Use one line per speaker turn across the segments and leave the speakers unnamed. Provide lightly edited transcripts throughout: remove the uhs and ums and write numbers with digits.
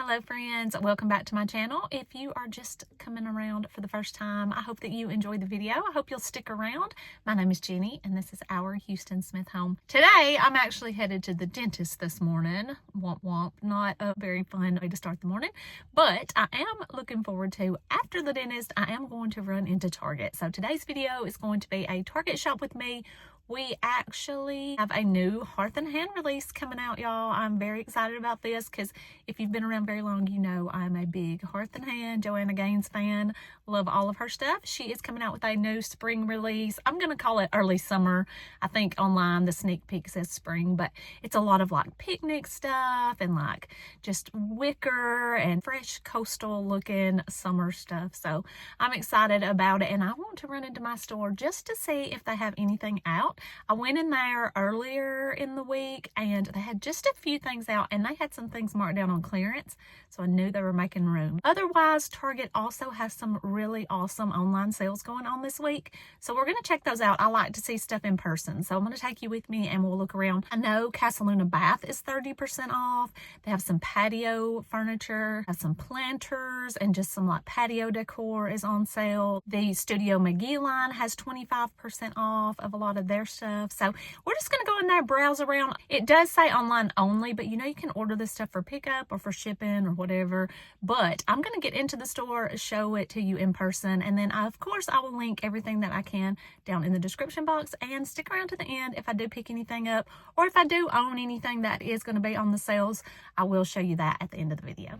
Hello friends, welcome back to my channel. If you are just coming around for the first time, I hope that you enjoyed the video. I hope you'll stick around. My name is Jenny and this is our Houston Smith home. Today I'm actually headed to the dentist this morning. Womp womp, not a very fun way to start the morning, but I am looking forward to, after the dentist, I am going to run into Target. So today's video is going to be a Target shop with me. We actually have a new Hearth and Hand release coming out, y'all. I'm very excited about this because if you've been around very long, you know I'm a big Hearth and Hand, Joanna Gaines fan. Love all of her stuff. She is coming out with a new spring release. I'm going to call it early summer. I think online the sneak peek says spring, but it's a lot of like picnic stuff and like just wicker and fresh coastal looking summer stuff. So I'm excited about it and I want to run into my store just to see if they have anything out. I went in there earlier in the week and they had just a few things out and they had some things marked down on clearance, so I knew they were making room. Otherwise, Target also has some really awesome online sales going on this week, so we're going to check those out. I like to see stuff in person, so I'm going to take you with me and we'll look around. I know Casaluna Bath is 30% off. They have some patio furniture, have some planters, and just some like patio decor is on sale. The Studio McGee line has 25% off of a lot of their stuff. So we're just going to go in there, browse around. It does say online only, but you know you can order this stuff for pickup or for shipping or whatever. But I'm going to get into the store, show it to you in person, and then of course I will link everything that I can down in the description box, and stick around to the end if I do pick anything up, or if I do own anything that is going to be on the sales, I will show you that at the end of the video.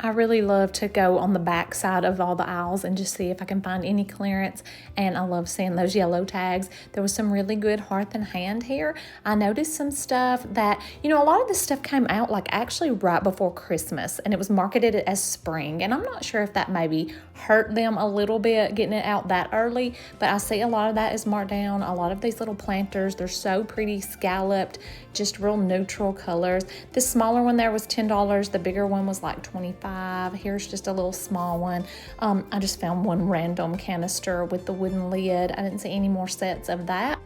I really love to go on the back side of all the aisles and just see if I can find any clearance, and I love seeing those yellow tags. There was some really good Hearth and Hand here. I noticed some stuff that, you know, a lot of this stuff came out like actually right before Christmas and it was marketed as spring, and I'm not sure if that maybe hurt them a little bit getting it out that early, but I see a lot of that is marked down. A lot of these little planters, they're so pretty, scalloped, just real neutral colors. The smaller one there was $10. The bigger one was like $25. Here's just a little small one. I just found one random canister with the wooden lid. I didn't see any more sets of that.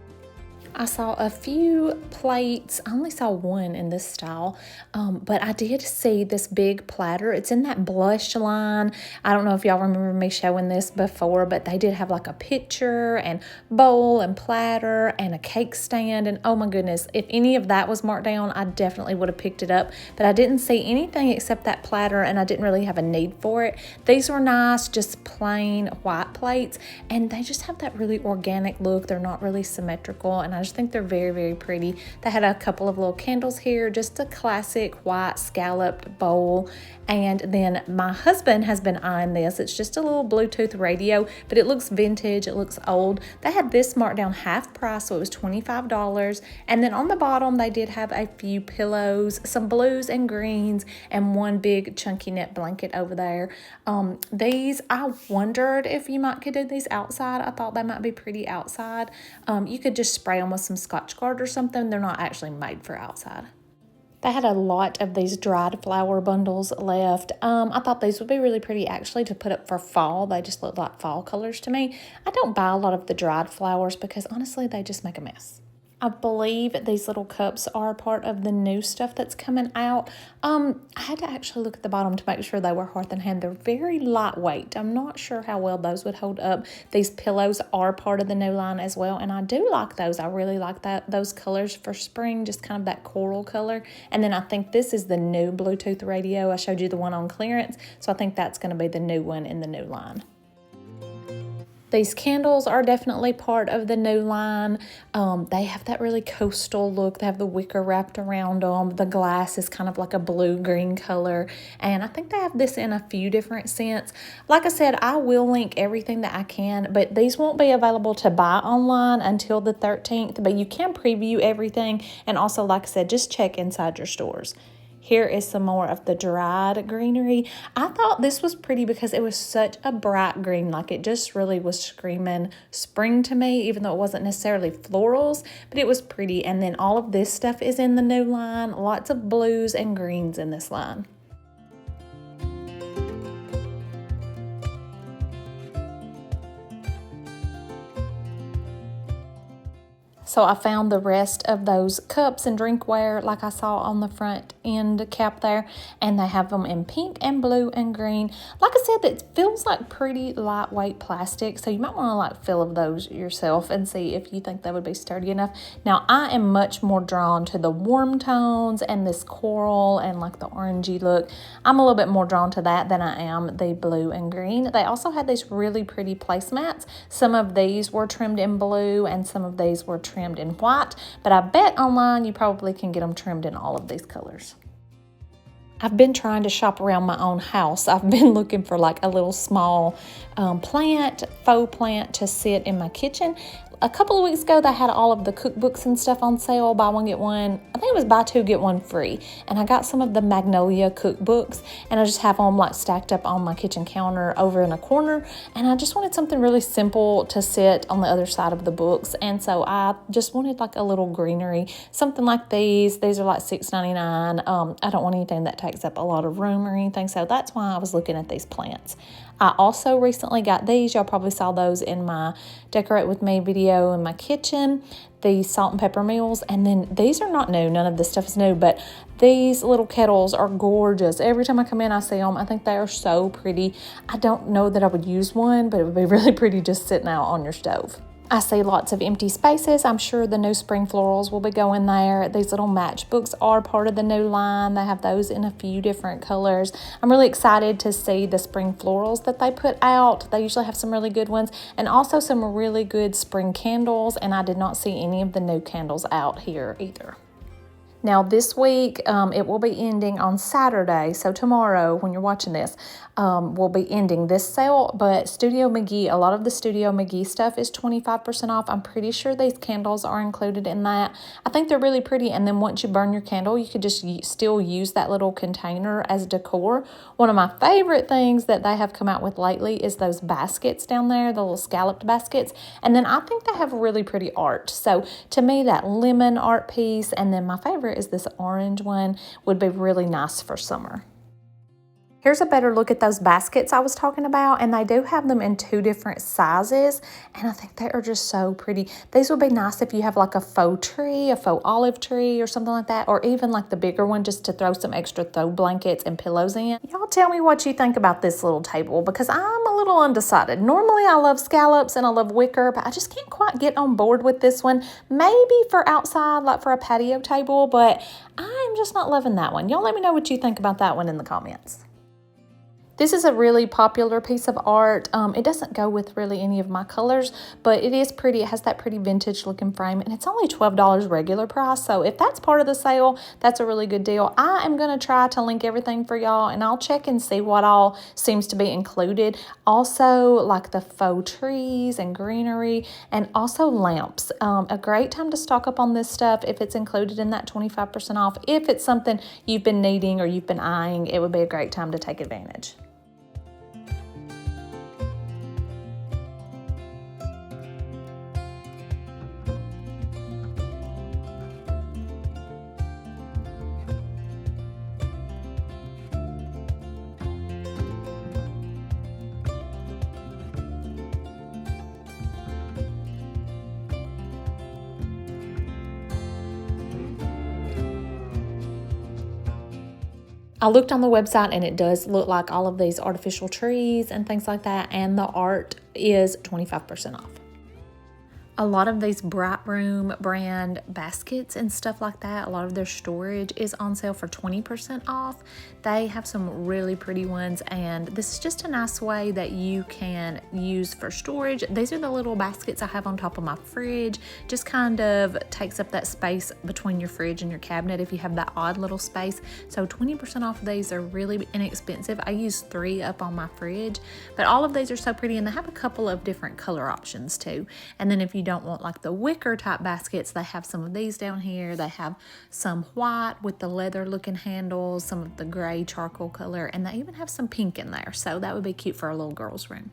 I saw a few plates. I only saw one in this style, but I did see this big platter. It's in that blush line. I don't know if y'all remember me showing this before, but they did have like a pitcher and bowl and platter and a cake stand. And oh my goodness, if any of that was marked down, I definitely would have picked it up. But I didn't see anything except that platter, and I didn't really have a need for it. These were nice, just plain white plates, and they just have that really organic look. They're not really symmetrical, and I just think they're very, very pretty. They had a couple of little candles here, just a classic white scalloped bowl. And then my husband has been eyeing this. It's just a little Bluetooth radio, but it looks vintage, it looks old. They had this marked down half price, so it was $25. And then on the bottom, they did have a few pillows, some blues and greens, and one big chunky net blanket over there. These, I wondered if you could do these outside. I thought they might be pretty outside. You could just spray them with some Scotch Guard or something. They're not actually made for outside. They had a lot of these dried flower bundles left. I thought these would be really pretty actually to put up for fall. They just look like fall colors to me. I don't buy a lot of the dried flowers because honestly they just make a mess. I believe these little cups are part of the new stuff that's coming out. I had to actually look at the bottom to make sure they were Hearth and Hand. They're very lightweight. I'm not sure how well those would hold up. These pillows are part of the new line as well, and I do like those. I really like those colors for spring, just kind of that coral color. And then I think this is the new Bluetooth radio. I showed you the one on clearance, so I think that's going to be the new one in the new line. These candles are definitely part of the new line. They have that really coastal look. They have the wicker wrapped around them. The glass is kind of like a blue-green color. And I think they have this in a few different scents. Like I said, I will link everything that I can, but these won't be available to buy online until the 13th. But you can preview everything. And also, like I said, just check inside your stores. Here is some more of the dried greenery. I thought this was pretty because it was such a bright green. Like it just really was screaming spring to me, even though it wasn't necessarily florals, but it was pretty. And then all of this stuff is in the new line. Lots of blues and greens in this line. So I found the rest of those cups and drinkware like I saw on the front end cap there, and they have them in pink and blue and green. Like I said, it feels like pretty lightweight plastic, so you might want to like feel of those yourself and see if you think they would be sturdy enough. Now I am much more drawn to the warm tones and this coral and like the orangey look. I'm a little bit more drawn to that than I am the blue and green. They also had these really pretty placemats. Some of these were trimmed in blue and some of these were trimmed in white, but I bet online you probably can get them trimmed in all of these colors. I've been trying to shop around my own house. I've been looking for like a little small faux plant to sit in my kitchen. A couple of weeks ago, they had all of the cookbooks and stuff on sale, buy one, get one. I think it was buy two, get one free. And I got some of the Magnolia cookbooks, and I just have them like stacked up on my kitchen counter over in a corner. And I just wanted something really simple to sit on the other side of the books. And so I just wanted like a little greenery, something like these. These are like $6.99. I don't want anything that takes up a lot of room or anything. So that's why I was looking at these plants. I also recently got these. Y'all probably saw those in my Decorate With Me video in my kitchen. These salt and pepper meals. And then these are not new. None of this stuff is new. But these little kettles are gorgeous. Every time I come in, I see them. I think they are so pretty. I don't know that I would use one, but it would be really pretty just sitting out on your stove. I see lots of empty spaces. I'm sure the new spring florals will be going there. These little matchbooks are part of the new line. They have those in a few different colors. I'm really excited to see the spring florals that they put out. They usually have some really good ones and also some really good spring candles, and I did not see any of the new candles out here either. Now this week, it will be ending on Saturday, so tomorrow when you're watching this, we'll be ending this sale, but Studio McGee, a lot of the Studio McGee stuff is 25% off. I'm pretty sure these candles are included in that. I think they're really pretty, and then once you burn your candle, you could just still use that little container as decor. One of my favorite things that they have come out with lately is those baskets down there, the little scalloped baskets, and then I think they have really pretty art. So to me, that lemon art piece, and then my favorite is this orange one, would be really nice for summer. Here's a better look at those baskets I was talking about, and they do have them in two different sizes, and I think they are just so pretty. These would be nice if you have like a faux tree, a faux olive tree or something like that, or even like the bigger one just to throw some extra throw blankets and pillows in. Y'all tell me what you think about this little table, because I'm a little undecided. Normally I love scallops and I love wicker, but I just can't quite get on board with this one. Maybe for outside, like for a patio table, but I'm just not loving that one. Y'all let me know what you think about that one in the comments. This is a really popular piece of art. It doesn't go with really any of my colors, but it is pretty. It has that pretty vintage looking frame, and it's only $12 regular price. So if that's part of the sale, that's a really good deal. I am going to try to link everything for y'all, and I'll check and see what all seems to be included. Also, like the faux trees and greenery, and also lamps. A great time to stock up on this stuff if it's included in that 25% off. If it's something you've been needing or you've been eyeing, it would be a great time to take advantage. I looked on the website, and it does look like all of these artificial trees and things like that, and the art is 25% off. A lot of these Bright Room brand baskets and stuff like that, a lot of their storage is on sale for 20% off. They have some really pretty ones, and this is just a nice way that you can use for storage. These are the little baskets I have on top of my fridge. Just kind of takes up that space between your fridge and your cabinet if you have that odd little space. So 20% off of these are really inexpensive. I use 3 up on my fridge, but all of these are so pretty, and they have a couple of different color options too. And then if you don't want like the wicker type baskets, they have some of these down here. They have some white with the leather looking handles, some of the gray charcoal color, and they even have some pink in there. So that would be cute for a little girl's room.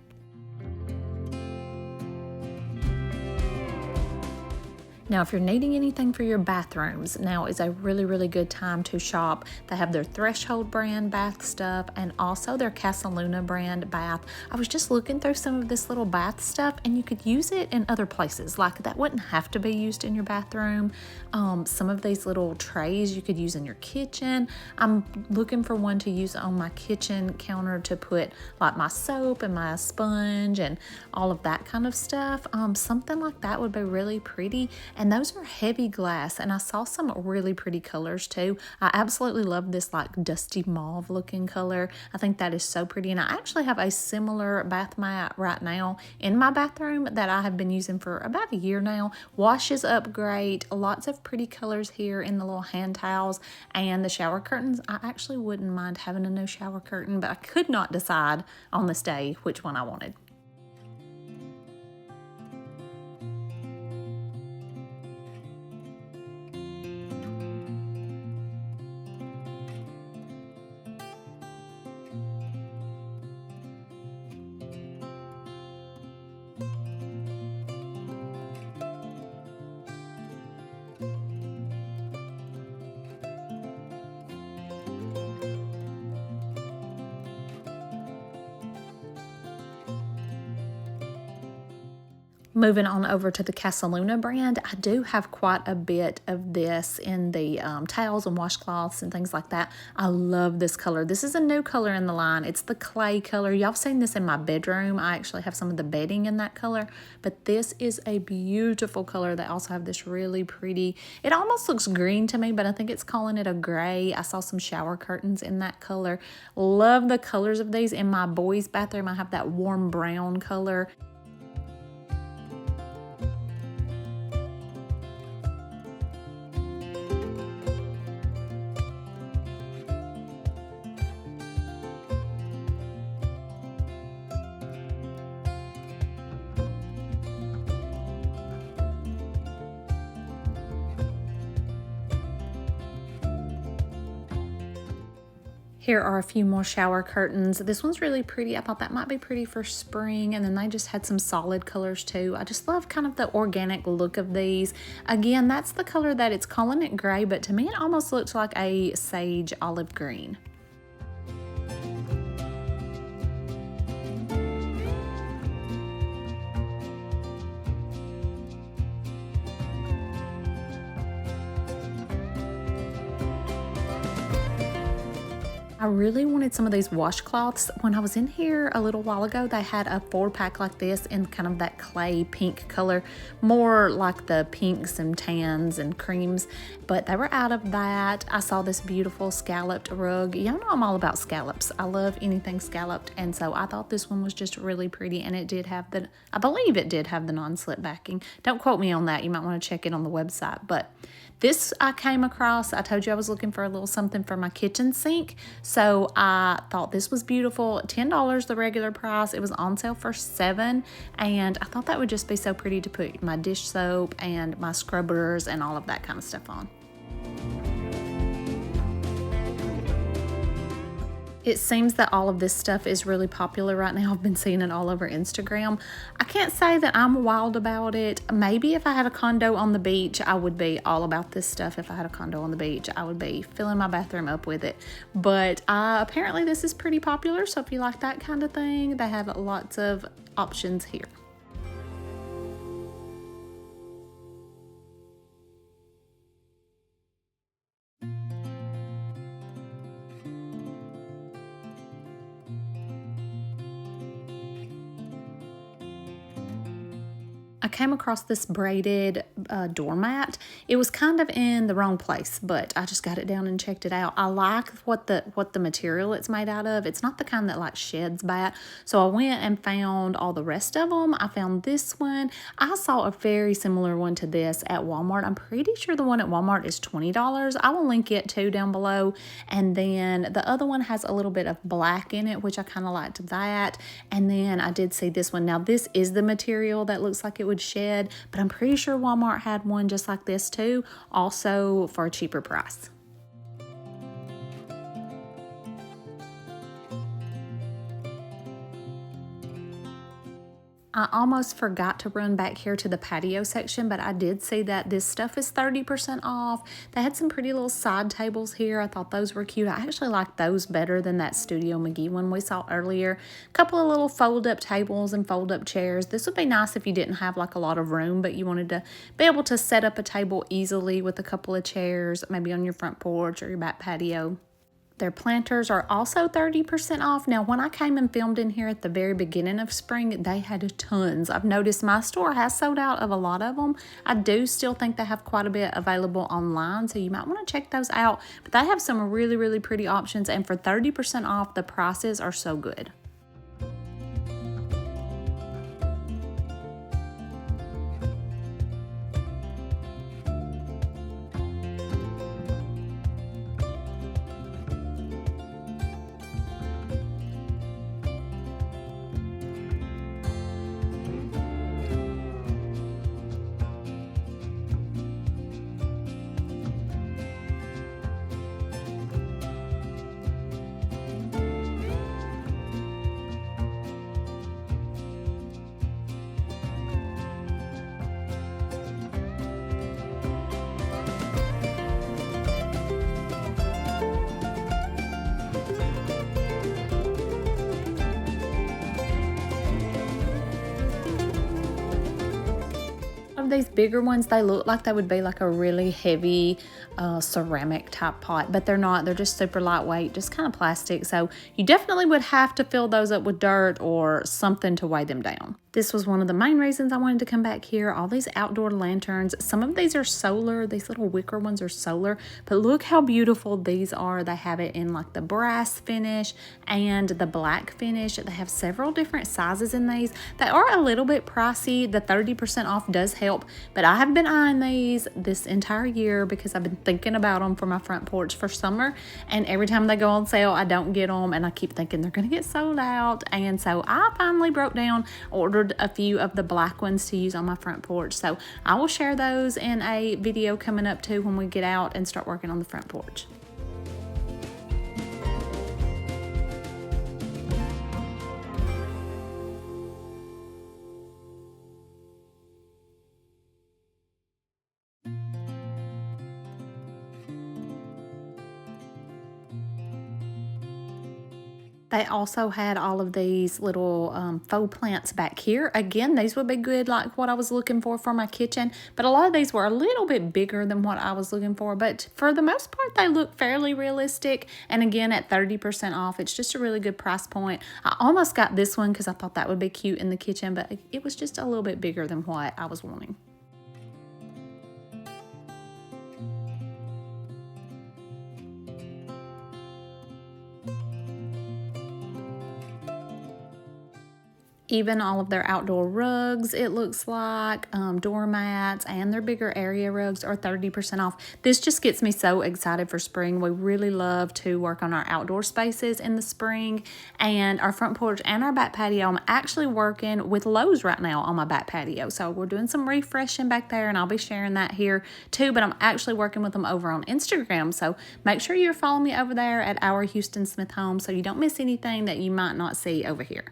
Now, if you're needing anything for your bathrooms, now is a really, really good time to shop. They have their Threshold brand bath stuff and also their Casaluna brand bath. I was just looking through some of this little bath stuff, and you could use it in other places. Like, that wouldn't have to be used in your bathroom. Some of these little trays you could use in your kitchen. I'm looking for one to use on my kitchen counter to put like my soap and my sponge and all of that kind of stuff. Something like that would be really pretty. And those are heavy glass, and I saw some really pretty colors too. I absolutely love this like dusty mauve looking color. I think that is so pretty, and I actually have a similar bath mat right now in my bathroom that I have been using for about a year now. Washes up great, lots of pretty colors here in the little hand towels, and the shower curtains. I actually wouldn't mind having a no shower curtain, but I could not decide on this day which one I wanted. Moving on over to the Casaluna brand, I do have quite a bit of this in the towels and washcloths and things like that. I love this color. This is a new color in the line. It's the clay color. Y'all seen this in my bedroom. I actually have some of the bedding in that color, but this is a beautiful color. They also have this really pretty, it almost looks green to me, but I think it's calling it a gray. I saw some shower curtains in that color. Love the colors of these. In my boys' bathroom, I have that warm brown color. Here are a few more shower curtains. This one's really pretty. I thought that might be pretty for spring, and then they just had some solid colors too. I just love kind of the organic look of these. Again, that's the color that it's calling it gray, but to me it almost looks like a sage olive green. I really wanted some of these washcloths. When I was in here a little while ago, they had a 4-pack like this in kind of that clay pink color, more like the pinks and tans and creams, but they were out of that. I saw this beautiful scalloped rug. Y'all know I'm all about scallops. I love anything scalloped, and so I thought this one was just really pretty, and it did have the, I believe it did have the non-slip backing. Don't quote me on that. You might want to check it on the website, but this I came across. I told you I was looking for a little something for my kitchen sink, so I thought this was beautiful. $10 the regular price. It was on sale for $7, and I thought that would just be so pretty to put my dish soap and my scrubbers and all of that kind of stuff on. It seems that all of this stuff is really popular right now. I've been seeing it all over Instagram. I can't say that I'm wild about it. Maybe if I had a condo on the beach, I would be all about this stuff. If I had a condo on the beach, I would be filling my bathroom up with it. But apparently this is pretty popular, so if you like that kind of thing, they have lots of options here. I came across this braided doormat. It was kind of in the wrong place, but I just got it down and checked it out. I like what the material it's made out of. It's not the kind that like sheds bad. So I went and found all the rest of them. I found this one. I saw a very similar one to this at Walmart. I'm pretty sure the one at Walmart is $20. I will link it too down below. And then the other one has a little bit of black in it, which I kind of liked that. And then I did see this one. Now this is the material that looks like it would shed, but I'm pretty sure Walmart had one just like this too, also for a cheaper price. I almost forgot to run back here to the patio section, but I did see that this stuff is 30% off. They had some pretty little side tables here. I thought those were cute. I actually like those better than that Studio McGee one we saw earlier. A couple of little fold-up tables and fold-up chairs. This would be nice if you didn't have like a lot of room, but you wanted to be able to set up a table easily with a couple of chairs, maybe on your front porch or your back patio. Their planters are also 30% off. Now, when I came and filmed in here at the very beginning of spring, they had tons. I've noticed my store has sold out of a lot of them. I do still think they have quite a bit available online, so you might want to check those out. But they have some really, really pretty options, and for 30% off, the prices are so good. Of these bigger ones, they look like they would be like a really heavy ceramic type pot, but they're not. They're just super lightweight, just kind of plastic. So you definitely would have to fill those up with dirt or something to weigh them down. This was one of the main reasons I wanted to come back here. All these outdoor lanterns. Some of these are solar. These little wicker ones are solar, but look how beautiful these are. They have it in like the brass finish and the black finish. They have several different sizes in these. They are a little bit pricey. The 30% off does help, but I have been eyeing these this entire year because I've been thinking about them for my front porch for summer, and every time they go on sale, I don't get them, and I keep thinking they're gonna get sold out. And so I finally broke down, ordered a few of the black ones to use on my front porch. So I will share those in a video coming up too when we get out and start working on the front porch. They also had all of these little faux plants back here. Again, these would be good, like what I was looking for my kitchen. But a lot of these were a little bit bigger than what I was looking for. But for the most part, they look fairly realistic. And again, at 30% off, it's just a really good price point. I almost got this one because I thought that would be cute in the kitchen, but it was just a little bit bigger than what I was wanting. Even all of their outdoor rugs, it looks like, doormats, and their bigger area rugs are 30% off. This just gets me so excited for spring. We really love to work on our outdoor spaces in the spring, and our front porch and our back patio. I'm actually working with Lowe's right now on my back patio, so we're doing some refreshing back there, and I'll be sharing that here too, but I'm actually working with them over on Instagram, so make sure you're following me over there at Our Houston Smith Home so you don't miss anything that you might not see over here.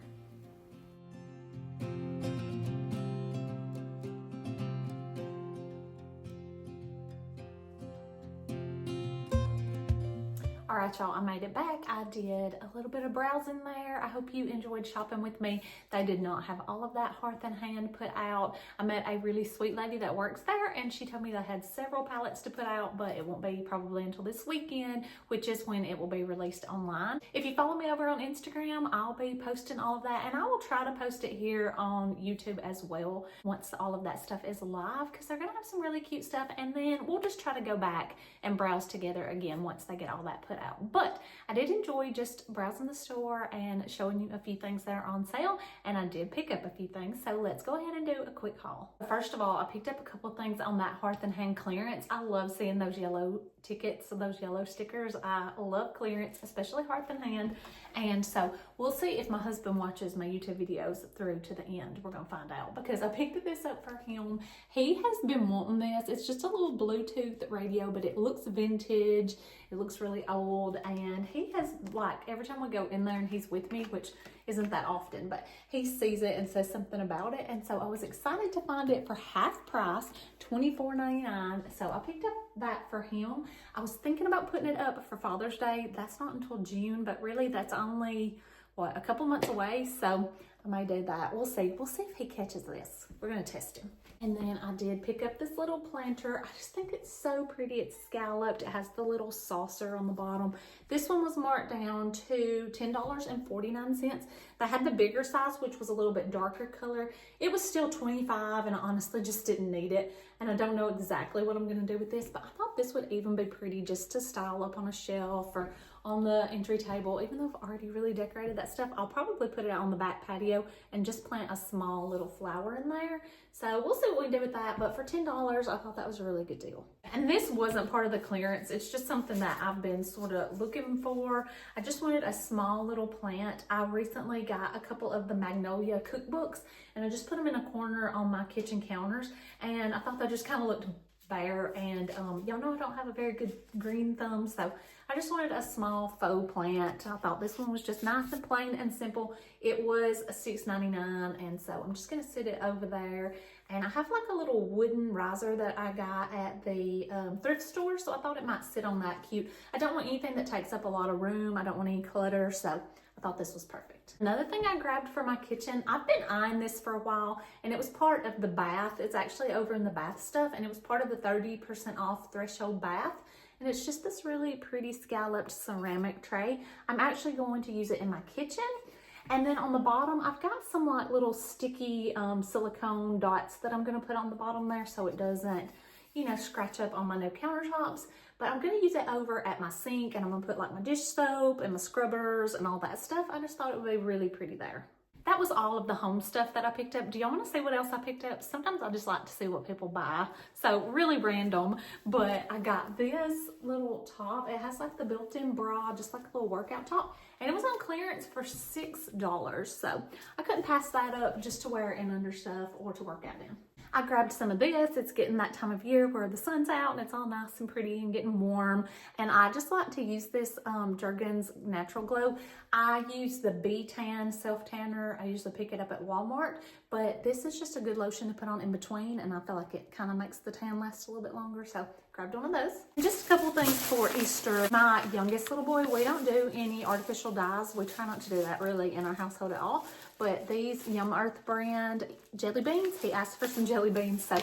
All right, y'all, I made it back. I did a little bit of browsing there. I hope you enjoyed shopping with me. They did not have all of that Hearth and Hand put out. I met a really sweet lady that works there, and she told me they had several pallets to put out, but it won't be probably until this weekend, which is when it will be released online. If you follow me over on Instagram, I'll be posting all of that, and I will try to post it here on YouTube as well once all of that stuff is live, because they're gonna have some really cute stuff, and then we'll just try to go back and browse together again once they get all that put out. But I did enjoy just browsing the store and showing you a few things that are on sale, and I did pick up a few things, so let's go ahead and do a quick haul. First of all, I picked up a couple of things on that Hearth and Hand clearance. I love seeing those yellow tickets, those yellow stickers. I love clearance, especially Hearth and Hand, and so we'll see if my husband watches my YouTube videos through to the end. We're gonna find out, because I picked this up for him. He has been wanting this. It's just a little Bluetooth radio, but it looks vintage. It looks really old. old, and he has, like, every time we go in there and he's with me, which isn't that often, but he sees it and says something about it. And so I was excited to find it for half price, $24.99. So I picked up that for him. I was thinking about putting it up for Father's Day. That's not until June, but really that's only, what, a couple months away. So I may do that. We'll see. We'll see if he catches this. We're going to test him. And then I did pick up this little planter. I just think it's so pretty. It's scalloped. It has the little saucer on the bottom. This one was marked down to $10.49. They had the bigger size, which was a little bit darker color. It was still $25, and I honestly just didn't need it. And I don't know exactly what I'm going to do with this, but I thought this would even be pretty just to style up on a shelf or on the entry table. Even though I've already really decorated that stuff, I'll probably put it out on the back patio and just plant a small little flower in there. So we'll see what we do with that. But for $10, I thought that was a really good deal. And this wasn't part of the clearance. It's just something that I've been sort of looking for. I just wanted a small little plant. I recently got a couple of the Magnolia cookbooks, and I just put them in a corner on my kitchen counters. And I thought they just kind of looked bare, and y'all know I don't have a very good green thumb, so I just wanted a small faux plant. I thought this one was just nice and plain and simple. It was $6.99, and so I'm just gonna sit it over there. And I have like a little wooden riser that I got at the thrift store, so I thought it might sit on that cute. I don't want anything that takes up a lot of room. I don't want any clutter, so I thought this was perfect. Another thing I grabbed for my kitchen, I've been eyeing this for a while, and it was part of the bath. It's actually over in the bath stuff, and it was part of the 30% off threshold bath. And it's just this really pretty scalloped ceramic tray. I'm actually going to use it in my kitchen. And then on the bottom, I've got some like little sticky silicone dots that I'm gonna put on the bottom there so it doesn't, you know, scratch up on my new countertops. But I'm gonna use it over at my sink, and I'm gonna put like my dish soap and my scrubbers and all that stuff. I just thought it would be really pretty there. That was all of the home stuff that I picked up. Do y'all want to see what else I picked up? Sometimes I just like to see what people buy. So really random, but I got this little top. It has like the built-in bra, just like a little workout top. And it was on clearance for $6. So I couldn't pass that up just to wear it in under stuff or to work out in. I grabbed some of this. It's getting that time of year where the sun's out and it's all nice and pretty and getting warm. And I just like to use this Jergens Natural Glow. I use the B-Tan self-tanner. I usually pick it up at Walmart, but this is just a good lotion to put on in between, and I feel like it kind of makes the tan last a little bit longer, so grabbed one of those. And just a couple things for Easter. My youngest little boy, we don't do any artificial dyes. We try not to do that really in our household at all, but these Yum Earth brand jelly beans, he asked for some jelly beans, so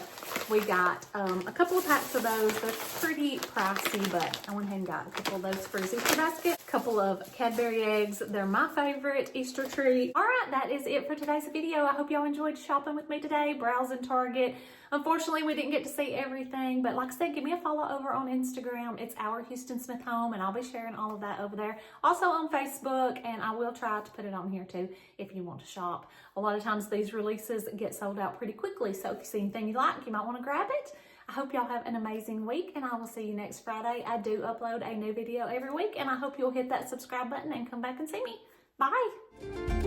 we got a couple of packs of those. They're pretty pricey, but I went ahead and got a couple of those for his Easter basket. A couple of Cadbury eggs. They're my favorite Easter treat. All right, that is it for today's video. I hope y'all enjoyed shopping with me today, browsing Target. Unfortunately, we didn't get to see everything, but like I said, give me a follow over on Instagram. It's Our Houston Smith Home, and I'll be sharing all of that over there. Also on Facebook, and I will try to put it on here too if you want to shop. A lot of times these releases get sold out pretty quickly, so if you see anything you like, you might want to grab it. I hope y'all have an amazing week, and I will see you next Friday. I do upload a new video every week, and I hope you'll hit that subscribe button and come back and see me. Bye!